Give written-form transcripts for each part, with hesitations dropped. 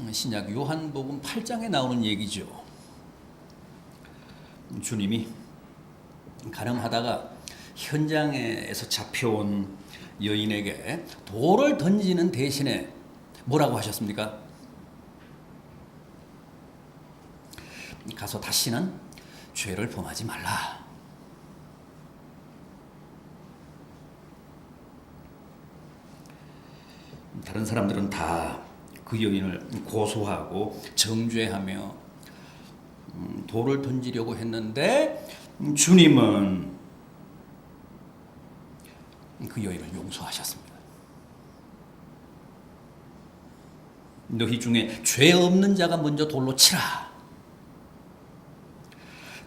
신약 요한복음 8장에 나오는 얘기죠. 주님이 가늠하다가 현장에서 잡혀온 여인에게 돌을 던지는 대신에 뭐라고 하셨습니까? 가서 다시는 죄를 범하지 말라. 다른 사람들은 다 그 여인을 고소하고 정죄하며 돌을 던지려고 했는데 주님은 그 여인을 용서하셨습니다. 너희 중에 죄 없는 자가 먼저 돌로 치라.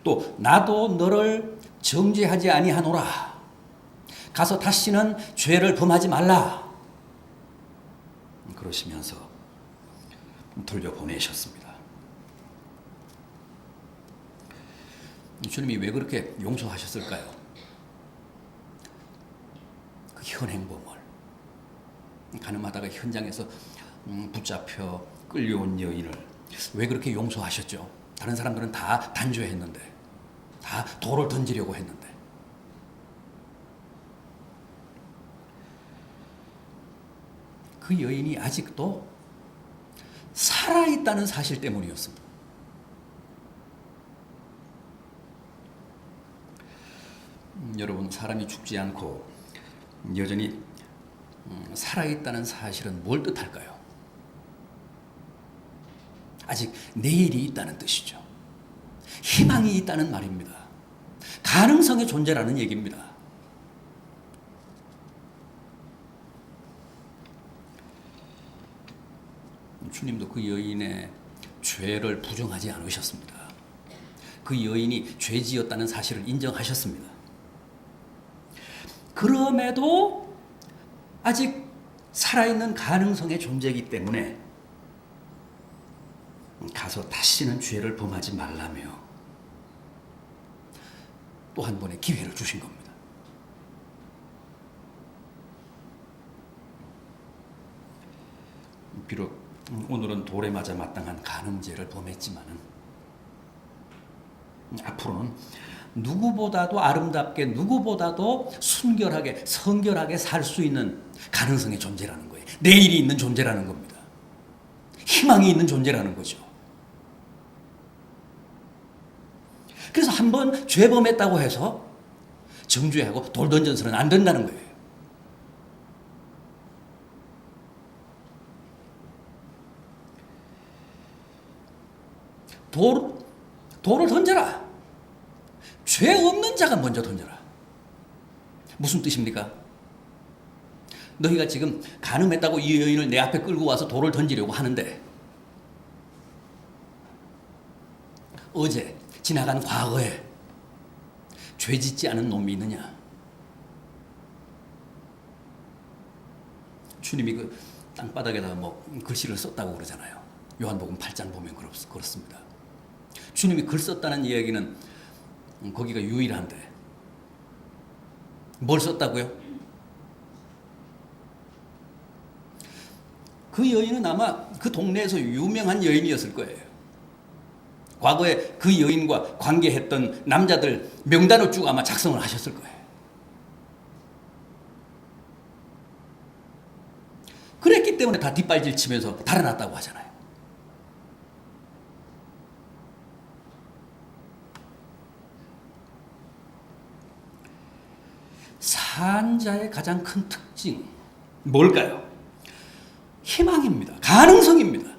또 나도 너를 정죄하지 아니하노라. 가서 다시는 죄를 범하지 말라. 그러시면서 돌려보내셨습니다. 주님이 왜 그렇게 용서하셨을까요? 그 현행범을 가늠하다가 현장에서 붙잡혀 끌려온 여인을 왜 그렇게 용서하셨죠? 다른 사람들은 다 단죄했는데, 다 돌을 던지려고 했는데. 그 여인이 아직도 살아있다는 사실 때문이었습니다. 여러분, 사람이 죽지 않고 여전히 살아있다는 사실은 뭘 뜻할까요? 아직 내일이 있다는 뜻이죠. 희망이 있다는 말입니다. 가능성의 존재라는 얘기입니다. 주님도 그 여인의 죄를 부정하지 않으셨습니다. 그 여인이 죄지었다는 사실을 인정하셨습니다. 그럼에도 아직 살아있는 가능성의 존재이기 때문에 가서 다시는 죄를 범하지 말라며 또 한 번의 기회를 주신 겁니다. 비록 오늘은 돌에 맞아 마땅한 간음죄를 범했지만은 앞으로는 누구보다도 아름답게, 누구보다도 순결하게, 성결하게 살 수 있는 가능성의 존재라는 거예요. 내일이 있는 존재라는 겁니다. 희망이 있는 존재라는 거죠. 그래서 한번 죄범했다고 해서 정죄하고 돌 던져서는 안 된다는 거예요. 돌을 던져라. 죄 없는 자가 먼저 던져라. 무슨 뜻입니까? 너희가 지금 간음했다고 이 여인을 내 앞에 끌고 와서 돌을 던지려고 하는데 어제 지나간 과거에 죄 짓지 않은 놈이 있느냐? 주님이 그 땅바닥에다가 뭐 글씨를 썼다고 그러잖아요. 요한복음 8장 보면 그렇습니다. 주님이 글 썼다는 이야기는 거기가 유일한데 뭘 썼다고요? 그 여인은 아마 그 동네에서 유명한 여인이었을 거예요. 과거에 그 여인과 관계했던 남자들 명단을 쭉 아마 작성을 하셨을 거예요. 그랬기 때문에 다 뒷발질 치면서 달아났다고 하잖아요. 산자의 가장 큰 특징 뭘까요? 희망입니다. 가능성입니다.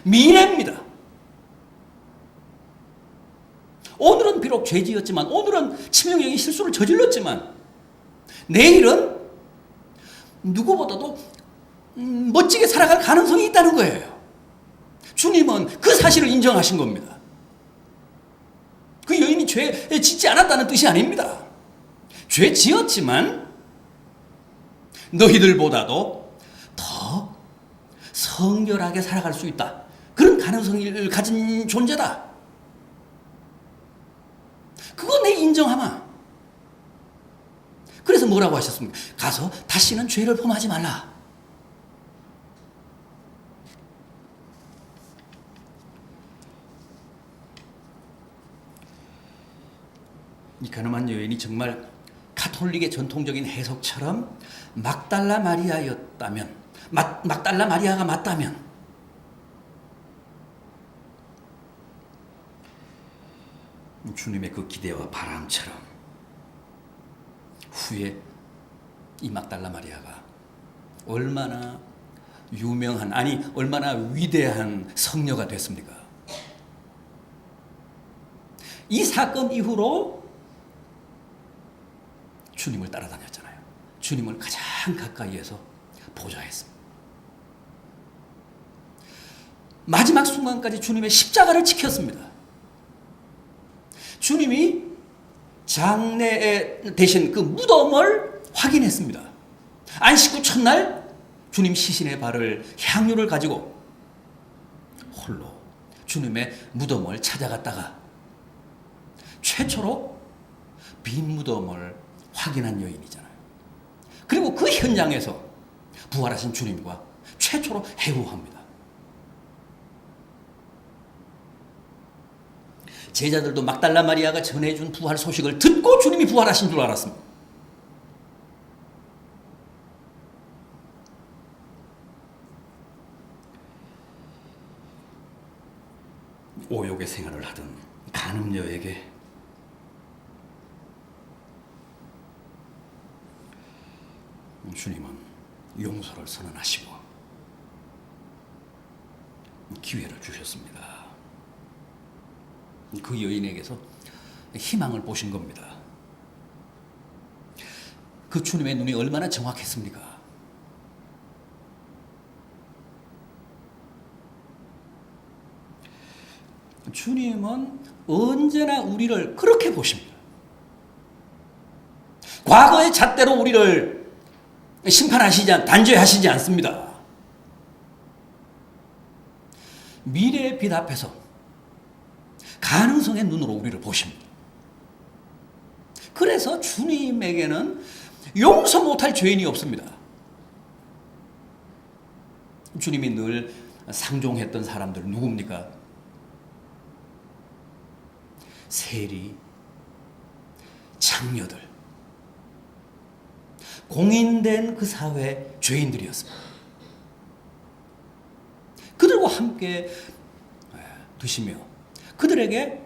미래입니다. 오늘은 비록 죄지었지만, 오늘은 치명적인 실수를 저질렀지만 내일은 누구보다도 멋지게 살아갈 가능성이 있다는 거예요. 주님은 그 사실을 인정하신 겁니다. 그 여인이 죄 짓지 않았다는 뜻이 아닙니다. 죄 지었지만 너희들보다도 더 성결하게 살아갈 수 있다. 그런 가능성을 가진 존재다. 그거 내 인정하마. 그래서 뭐라고 하셨습니까? 가서 다시는 죄를 범하지 말라. 이 가늠한 여인이 정말 가톨릭의 전통적인 해석처럼 막달라 마리아였다면, 막달라 마리아가 맞다면, 주님의 그 기대와 바람처럼 후에 이 막달라 마리아가 얼마나 유명한, 아니 얼마나 위대한 성녀가 됐습니까? 이 사건 이후로 주님을 따라다녔잖아요. 주님을 가장 가까이에서 보좌했습니다. 마지막 순간까지 주님의 십자가를 지켰습니다. 주님이 장례에 대신 그 무덤을 확인했습니다. 안식 후 첫날 주님 시신의 발을 향유를 가지고 홀로 주님의 무덤을 찾아갔다가 최초로 빈 무덤을 확인한 여인이잖아요. 그리고 그 현장에서 부활하신 주님과 최초로 회고합니다. 제자들도 막달라 마리아가 전해준 부활 소식을 듣고 주님이 부활하신 줄 알았습니다. 오욕의 생활을 하던 간음녀에게 주님은 용서를 선언하시고 기회를 주셨습니다. 그 여인에게서 희망을 보신 겁니다. 그 주님의 눈이 얼마나 정확했습니까? 주님은 언제나 우리를 그렇게 보십니다. 과거의 잣대로 우리를 단죄하시지 않습니다. 미래의 빛 앞에서 가능성의 눈으로 우리를 보십니다. 그래서 주님에게는 용서 못할 죄인이 없습니다. 주님이 늘 상종했던 사람들 누굽니까? 세리, 장녀들, 공인된 그 사회 죄인들이었습니다. 그들과 함께 드시며 그들에게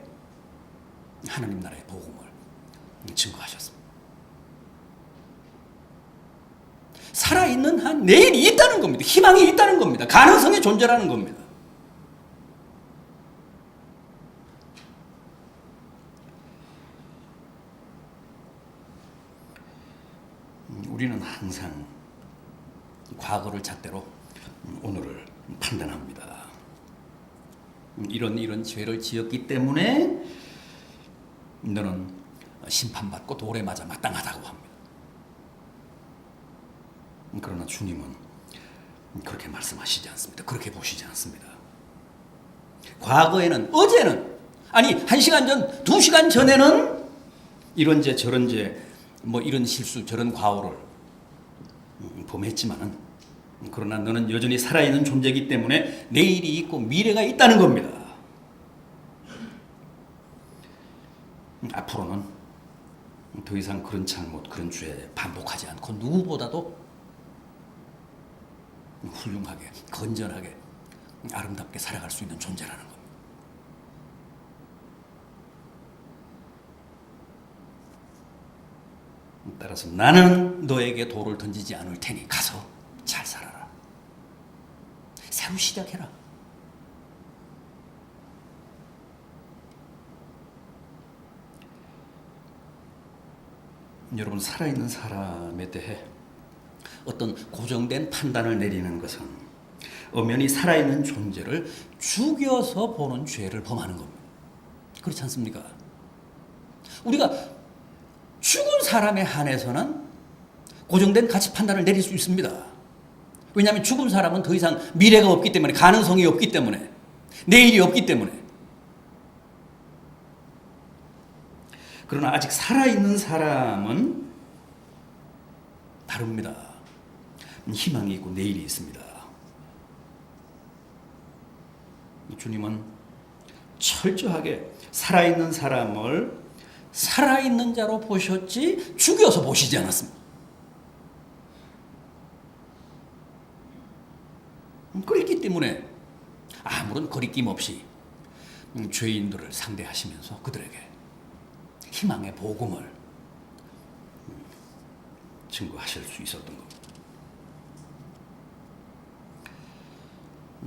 하나님 나라의 복음을 증거하셨습니다. 살아있는 한 내일이 있다는 겁니다. 희망이 있다는 겁니다. 가능성이 존재라는 겁니다. 우리는 항상 과거를 잣대로 오늘을 판단합니다. 이런 죄를 지었기 때문에 너는 심판받고 돌에 맞아 마땅하다고 합니다. 그러나 주님은 그렇게 말씀하시지 않습니다. 그렇게 보시지 않습니다. 과거에는, 어제는, 아니 1시간 전, 2시간 전에는 이런 죄 저런 죄, 뭐 이런 실수 저런 과오를 범했지만은, 그러나 너는 여전히 살아있는 존재이기 때문에 내일이 있고 미래가 있다는 겁니다. 앞으로는 더 이상 그런 잘못, 그런 죄 반복하지 않고 누구보다도 훌륭하게, 건전하게, 아름답게 살아갈 수 있는 존재라는 겁니다. 따라서 나는 너에게 돌을 던지지 않을 테니 가서 잘 살아라. 새로 시작해라. 여러분, 살아있는 사람에 대해 어떤 고정된 판단을 내리는 것은 엄연히 살아있는 존재를 죽여서 보는 죄를 범하는 겁니다. 그렇지 않습니까? 우리가 죽은 사람에 한해서는 고정된 가치 판단을 내릴 수 있습니다. 왜냐하면 죽은 사람은 더 이상 미래가 없기 때문에, 가능성이 없기 때문에, 내일이 없기 때문에. 그러나 아직 살아있는 사람은 다릅니다. 희망이 있고 내일이 있습니다. 주님은 철저하게 살아있는 사람을 살아있는 자로 보셨지 죽여서 보시지 않았습니다. 그랬기 때문에 아무런 거리낌 없이 죄인들을 상대하시면서 그들에게 희망의 복음을 증거하실 수 있었던 겁니다.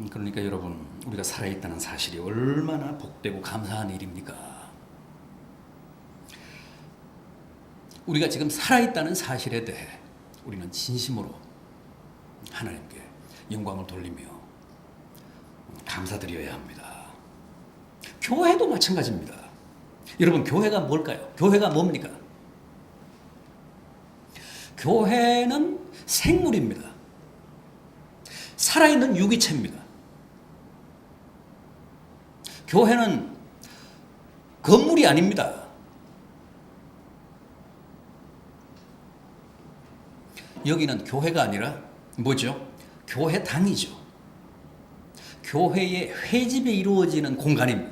그러니까 여러분, 우리가 살아있다는 사실이 얼마나 복되고 감사한 일입니까? 우리가 지금 살아있다는 사실에 대해 우리는 진심으로 하나님께 영광을 돌리며 감사드려야 합니다. 교회도 마찬가지입니다. 여러분, 교회가 뭘까요? 교회가 뭡니까? 교회는 생물입니다. 살아있는 유기체입니다. 교회는 건물이 아닙니다. 여기는 교회가 아니라 뭐죠? 교회당이죠. 교회의 회집이 이루어지는 공간입니다.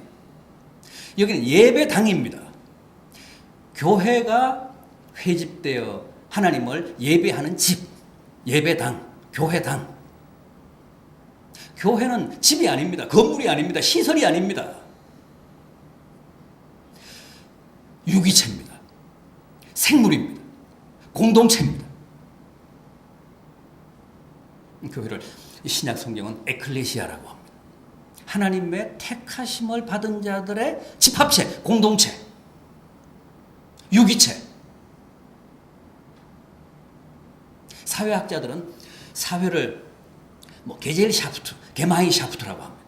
여기는 예배당입니다. 교회가 회집되어 하나님을 예배하는 집, 예배당, 교회당. 교회는 집이 아닙니다. 건물이 아닙니다. 시설이 아닙니다. 유기체입니다. 생물입니다. 공동체입니다. 교회를 신약 성경은 에클레시아라고 합니다. 하나님의 택하심을 받은 자들의 집합체, 공동체, 유기체. 사회학자들은 사회를 게젤샤프트, 게마인샤프트라고 합니다.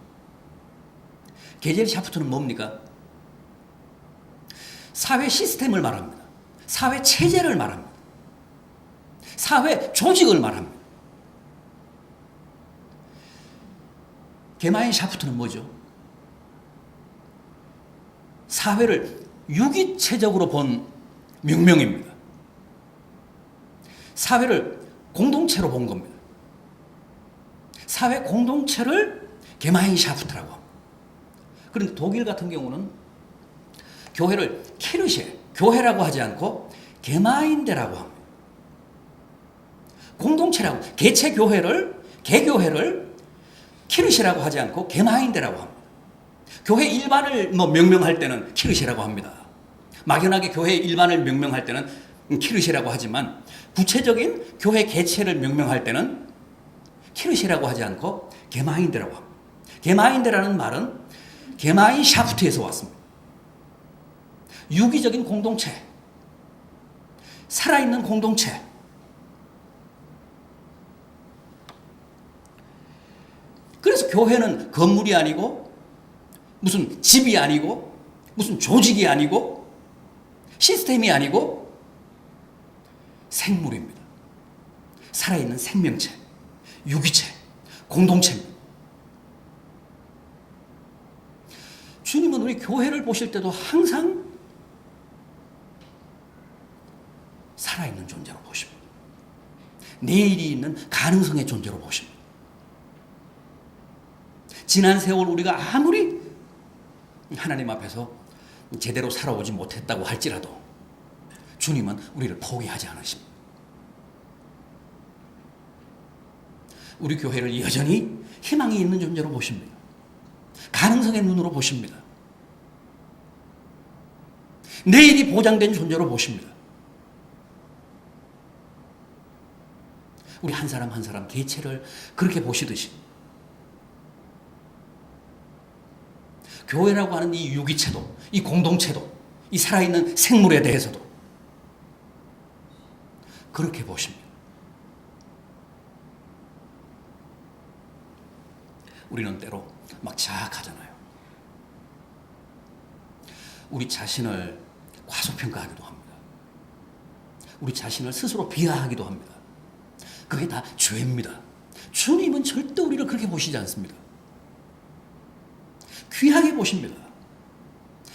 게젤샤프트는 뭡니까? 사회 시스템을 말합니다. 사회 체제를 말합니다. 사회 조직을 말합니다. 게마인샤프트는 뭐죠? 사회를 유기체적으로 본 명명입니다. 사회를 공동체로 본 겁니다. 사회 공동체를 게마인샤프트라고 합니다. 그런데 독일 같은 경우는 교회를 키르셰, 교회라고 하지 않고 게마인데라고 합니다. 공동체라고, 개체 교회를, 개교회를 키르셰라고 하지 않고 게마인데라고 합니다. 교회 일반을 명명할 때는 키르셰라고 합니다. 막연하게 교회 일반을 명명할 때는 키르셰라고 하지만 구체적인 교회 개체를 명명할 때는 키르셰라고 하지 않고 게마인데라고 합니다. 게마인데라는 말은 게마인샤프트에서 왔습니다. 유기적인 공동체, 살아있는 공동체. 그래서 교회는 건물이 아니고 무슨 집이 아니고 무슨 조직이 아니고 시스템이 아니고 생물입니다. 살아있는 생명체, 유기체, 공동체입니다. 주님은 우리 교회를 보실 때도 항상 살아있는 존재로 보십니다. 내일이 있는 가능성의 존재로 보십니다. 지난 세월 우리가 아무리 하나님 앞에서 제대로 살아오지 못했다고 할지라도 주님은 우리를 포기하지 않으십니다. 우리 교회를 여전히 희망이 있는 존재로 보십니다. 가능성의 눈으로 보십니다. 내일이 보장된 존재로 보십니다. 우리 한 사람 한 사람 개체를 그렇게 보시듯이 교회라고 하는 이 유기체도, 이 공동체도, 이 살아있는 생물에 대해서도 그렇게 보십니다. 우리는 때로 막 자학하잖아요. 우리 자신을 과소평가하기도 합니다. 우리 자신을 스스로 비하하기도 합니다. 그게 다 죄입니다. 주님은 절대 우리를 그렇게 보시지 않습니다. 귀하게 보십니다.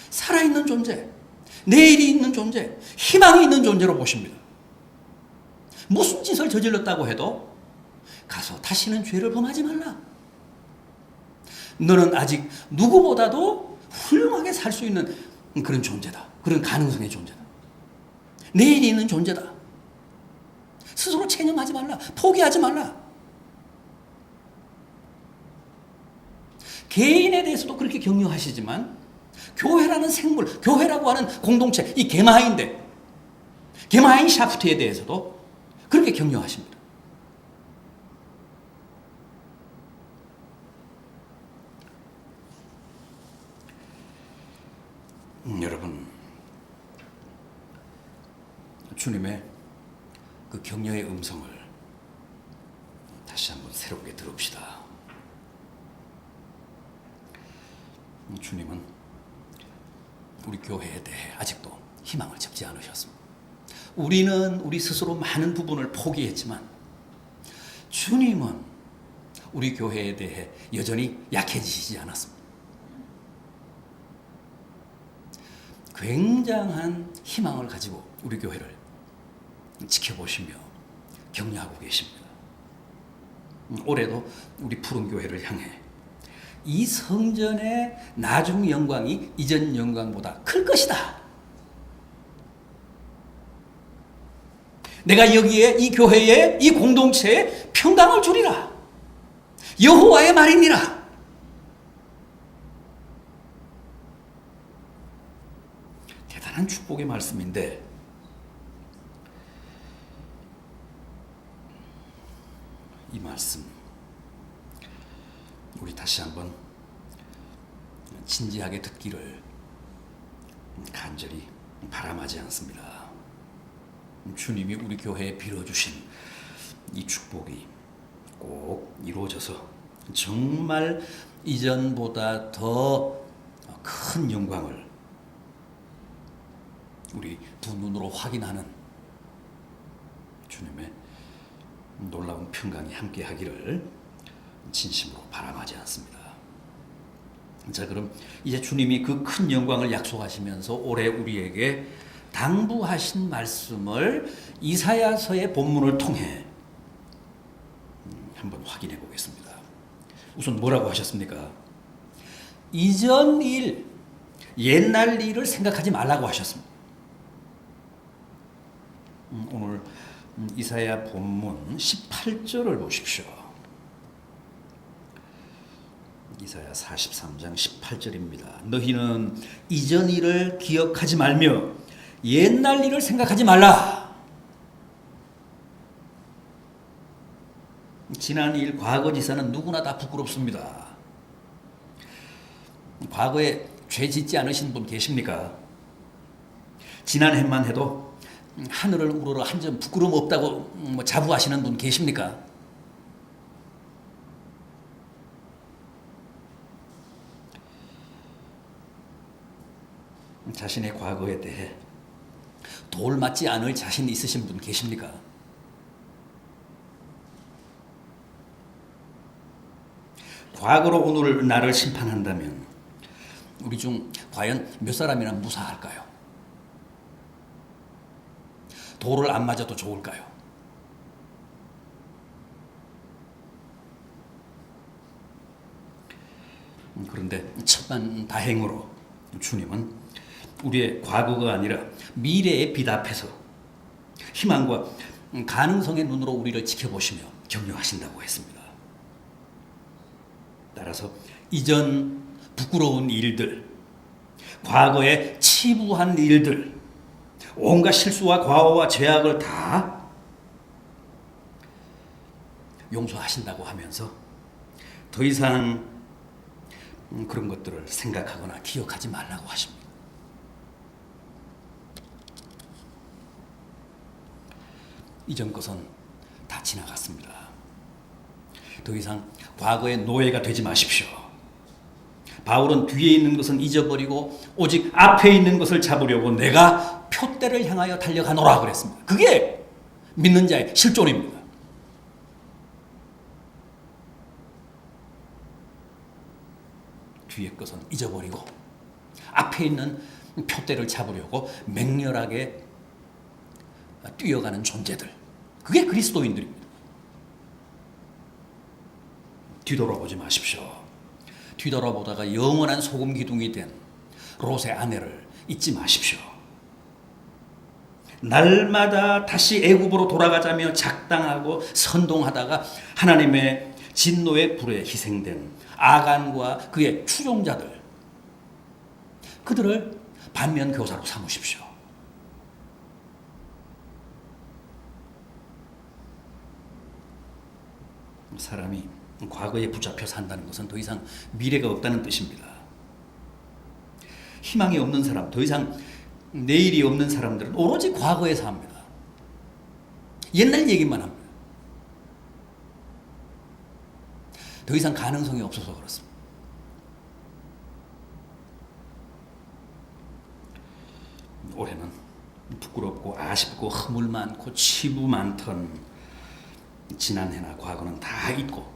살아있는 존재, 내일이 있는 존재, 희망이 있는 존재로 보십니다. 무슨 짓을 저질렀다고 해도 가서 다시는 죄를 범하지 말라. 너는 아직 누구보다도 훌륭하게 살 수 있는 그런 존재다. 그런 가능성의 존재다. 내일이 있는 존재다. 스스로 체념하지 말라. 포기하지 말라. 개인에 대해서도 그렇게 격려하시지만 교회라는 생물, 교회라고 하는 공동체, 이 게마인샤프트에 대해서도 그렇게 격려하십니다. 여러분, 주님의 그 격려의 음성을 다시 한번 새롭게 들읍시다. 주님은 우리 교회에 대해 아직도 희망을 접지 않으셨습니다. 우리는 우리 스스로 많은 부분을 포기했지만 주님은 우리 교회에 대해 여전히 약해지시지 않았습니다. 굉장한 희망을 가지고 우리 교회를 지켜보시며 격려하고 계십니다. 올해도 우리 푸른 교회를 향해 이 성전의 나중 영광이 이전 영광보다 클 것이다. 내가 여기에 이 교회에 이 공동체에 평강을 주리라. 여호와의 말이니라. 대단한 축복의 말씀인데 이 말씀 우리 다시 한번 진지하게 듣기를 간절히 바람하지 않습니다. 주님이 우리 교회에 빌어주신 이 축복이 꼭 이루어져서 정말 이전보다 더 큰 영광을 우리 두 눈으로 확인하는 주님의 놀라운 평강이 함께 하기를 진심으로 바람하지 않습니다. 자, 그럼 이제 주님이 그 큰 영광을 약속하시면서 올해 우리에게 당부하신 말씀을 이사야서의 본문을 통해 한번 확인해 보겠습니다. 우선 뭐라고 하셨습니까? 이전 일, 옛날 일을 생각하지 말라고 하셨습니다. 오늘 이사야 본문 18절을 보십시오. 이사야 43장 18절입니다. 너희는 이전 일을 기억하지 말며 옛날 일을 생각하지 말라. 지난 일, 과거지사는 누구나 다 부끄럽습니다. 과거에 죄 짓지 않으신 분 계십니까? 지난해만 해도 하늘을 우러러 한 점 부끄러움 없다고 자부하시는 분 계십니까? 자신의 과거에 대해 돌 맞지 않을 자신 있으신 분 계십니까? 과거로 오늘 나를 심판한다면 우리 중 과연 몇 사람이나 무사할까요? 돌을 안 맞아도 좋을까요? 그런데 천만다행으로 주님은 우리의 과거가 아니라 미래의 빛 앞에서 희망과 가능성의 눈으로 우리를 지켜보시며 격려하신다고 했습니다. 따라서 이전 부끄러운 일들, 과거에 치부한 일들, 온갖 실수와 과오와 죄악을 다 용서하신다고 하면서 더 이상 그런 것들을 생각하거나 기억하지 말라고 하십니다. 이전 것은 다 지나갔습니다. 더 이상 과거의 노예가 되지 마십시오. 바울은 뒤에 있는 것은 잊어버리고 오직 앞에 있는 것을 잡으려고 내가 표대를 향하여 달려가노라 그랬습니다. 그게 믿는 자의 실존입니다. 뒤의 것은 잊어버리고 앞에 있는 표대를 잡으려고 맹렬하게 뛰어가는 존재들, 그게 그리스도인들입니다. 뒤돌아보지 마십시오. 뒤돌아보다가 영원한 소금 기둥이 된 롯의 아내를 잊지 마십시오. 날마다 다시 애굽으로 돌아가자며 작당하고 선동하다가 하나님의 진노의 불에 희생된 아간과 그의 추종자들, 그들을 반면 교사로 삼으십시오. 사람이 과거에 붙잡혀 산다는 것은 더 이상 미래가 없다는 뜻입니다. 희망이 없는 사람, 더 이상 내일이 없는 사람들은 오로지 과거에 삽니다. 옛날 얘기만 합니다. 더 이상 가능성이 없어서 그렇습니다. 올해는 부끄럽고 아쉽고 허물 많고 치부 많던 지난해나 과거는 다 잊고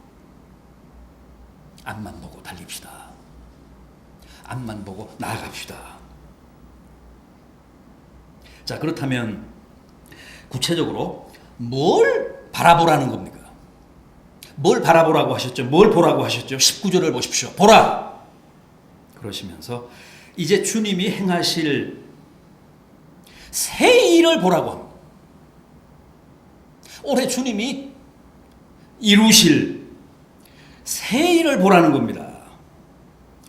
앞만 보고 달립시다. 앞만 보고 나아갑시다. 자, 그렇다면 구체적으로 뭘 바라보라는 겁니까? 뭘 바라보라고 하셨죠? 뭘 보라고 하셨죠? 19절을 보십시오. 보라! 그러시면서 이제 주님이 행하실 새 일을 보라고 합니다. 올해 주님이 이루실 새 일을 보라는 겁니다.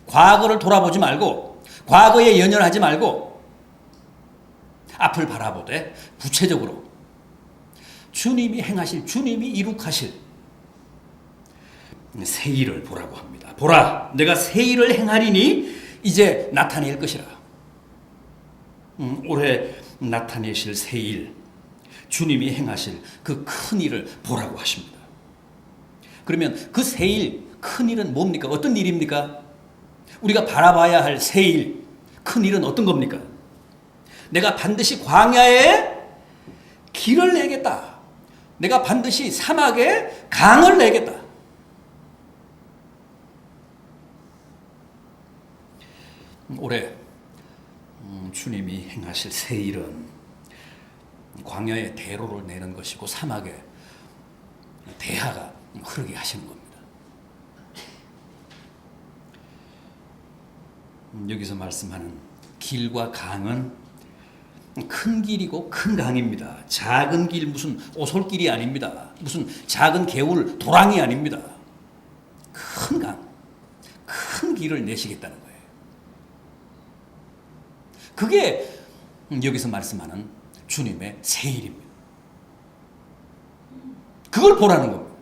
과거를 돌아보지 말고, 과거에 연연하지 말고, 앞을 바라보되 구체적으로 주님이 행하실, 주님이 이룩하실 새 일을 보라고 합니다. 보라, 내가 새 일을 행하리니 이제 나타낼 것이라. 올해 나타내실 새 일, 주님이 행하실 그 큰 일을 보라고 하십니다. 그러면 그 새 일, 큰 일은 뭡니까? 어떤 일입니까? 우리가 바라봐야 할 새 일, 큰 일은 어떤 겁니까? 내가 반드시 광야에 길을 내겠다. 내가 반드시 사막에 강을 내겠다. 올해 주님이 행하실 새 일은 광야에 대로를 내는 것이고 사막에 대하가 흐르게 하시는 겁니다. 여기서 말씀하는 길과 강은 큰 길이고 큰 강입니다. 작은 길, 무슨 오솔길이 아닙니다. 무슨 작은 개울 도랑이 아닙니다. 큰 강, 큰 길을 내시겠다는 거예요. 그게 여기서 말씀하는 주님의 새 일입니다. 그걸 보라는 겁니다.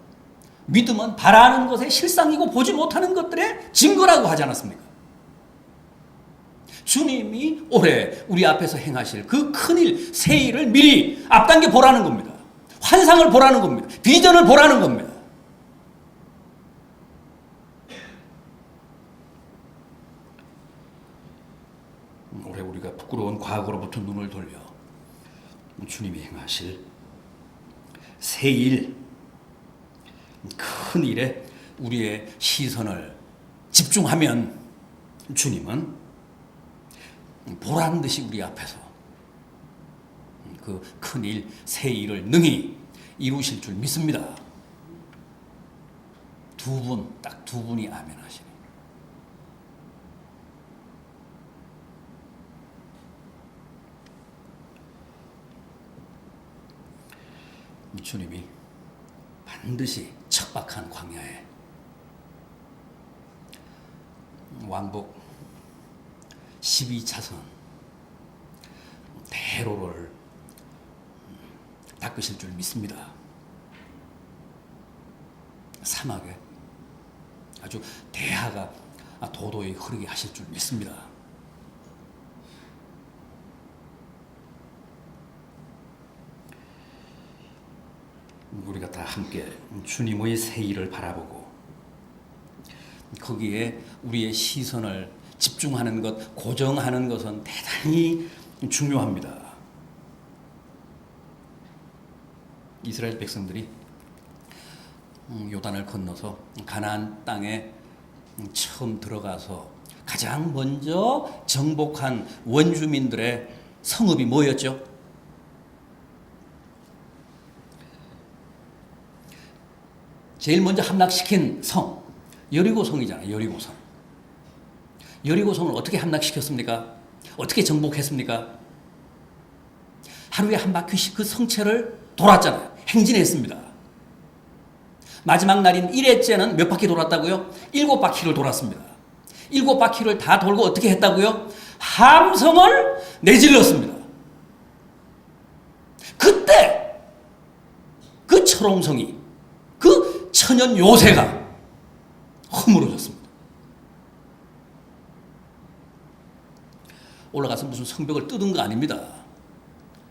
믿음은 바라는 것의 실상이고 보지 못하는 것들의 증거라고 하지 않았습니까? 주님이 올해 우리 앞에서 행하실 그 큰일, 새 일을 미리 앞당겨 보라는 겁니다. 환상을 보라는 겁니다. 비전을 보라는 겁니다. 올해 우리가 부끄러운 과거로부터 눈을 돌려 주님이 행하실 새 일, 큰 일에 우리의 시선을 집중하면 주님은 보란 듯이 우리 앞에서 그 큰 일, 새 일을 능히 이루실 줄 믿습니다. 딱 두 분이 아멘 하시네. 주님이 반드시 척박한 광야에 왕복 12차선 대로를 닦으실 줄 믿습니다. 사막에 아주 대하가 도도히 흐르게 하실 줄 믿습니다. 우리가 다 함께 주님의 새 일을 바라보고 거기에 우리의 시선을 집중하는 것, 고정하는 것은 대단히 중요합니다. 이스라엘 백성들이 요단을 건너서 가나안 땅에 처음 들어가서 가장 먼저 정복한 원주민들의 성읍이 뭐였죠? 제일 먼저 함락시킨 성, 여리고성이잖아요. 여리고성. 여리고성을 어떻게 함락시켰습니까? 어떻게 정복했습니까? 하루에 한 바퀴씩 그 성체를 돌았잖아요. 행진했습니다. 마지막 날인 1회째는 몇 바퀴 돌았다고요? 7바퀴를 돌았습니다. 7바퀴를 다 돌고 어떻게 했다고요? 함성을 내질렀습니다. 그때 그 철옹성이, 그 천연 요새가 허물어졌습니다. 올라가서 무슨 성벽을 뜯은 거 아닙니다.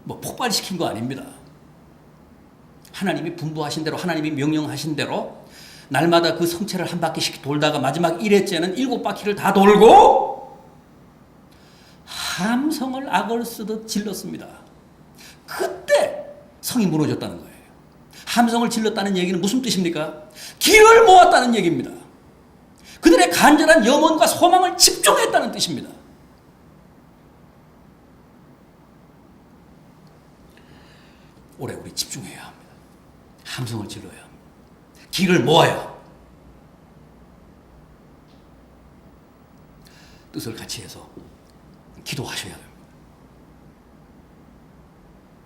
뭐 폭발시킨 거 아닙니다. 하나님이 분부하신 대로, 하나님이 명령하신 대로 날마다 그 성체를 한 바퀴씩 돌다가 마지막 1회째는 7바퀴를 다 돌고 함성을 악을 쓰듯 질렀습니다. 그때 성이 무너졌다는 거예요. 함성을 질렀다는 얘기는 무슨 뜻입니까? 기를 모았다는 얘기입니다. 그들의 간절한 염원과 소망을 집중했다는 뜻입니다. 올해 우리 집중해야 합니다. 함성을 질러야 합니다. 기를 모아야, 뜻을 같이 해서 기도하셔야 됩니다.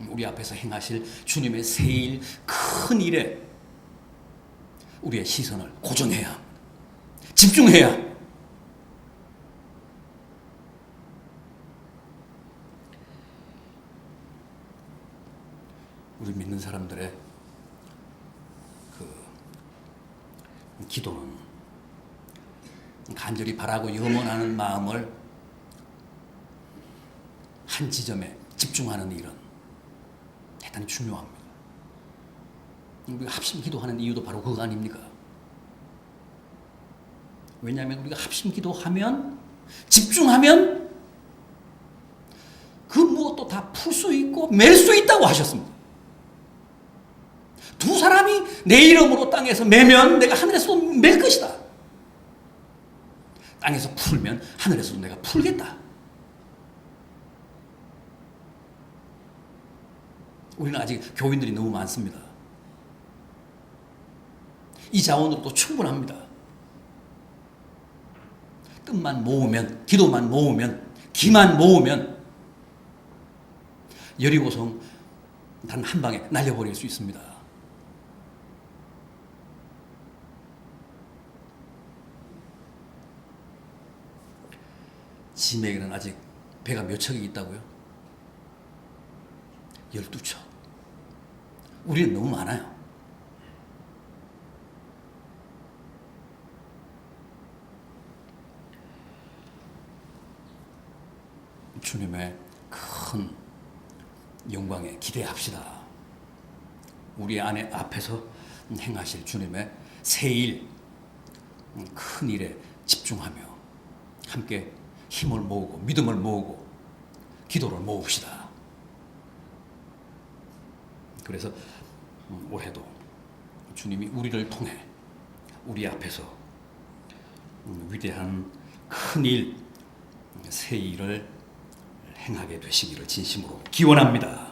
우리 앞에서 행하실 주님의 새일 큰 일에 우리의 시선을 고정해야 합니다. 집중해야 합니다. 우리 믿는 사람들의 그 기도는 간절히 바라고 염원하는 마음을 한 지점에 집중하는 일은 대단히 중요합니다. 우리가 합심 기도하는 이유도 바로 그거 아닙니까? 왜냐하면 우리가 합심 기도하면, 집중하면 그 무엇도 다 풀 수 있고 맬 수 있다고 하셨습니다. 두 사람이 내 이름으로 땅에서 매면 내가 하늘에서도 맬 것이다. 땅에서 풀면 하늘에서도 내가 풀겠다. 우리는 아직 교인들이 너무 많습니다. 이 자원으로도 충분합니다. 뜻만 모으면, 기도만 모으면, 기만 모으면 여리고성 단 한 방에 날려버릴 수 있습니다. 짐에게는 아직 배가 몇 척이 있다고요? 12척. 우리는 너무 많아요. 주님의 큰 영광에 기대합시다. 우리 안에 앞에서 행하실 주님의 새일, 큰 일에 집중하며 함께 힘을 모으고 믿음을 모으고 기도를 모읍시다. 그래서 올해도 주님이 우리를 통해 우리 앞에서 위대한 큰 일, 새 일을 행하게 되시기를 진심으로 기원합니다.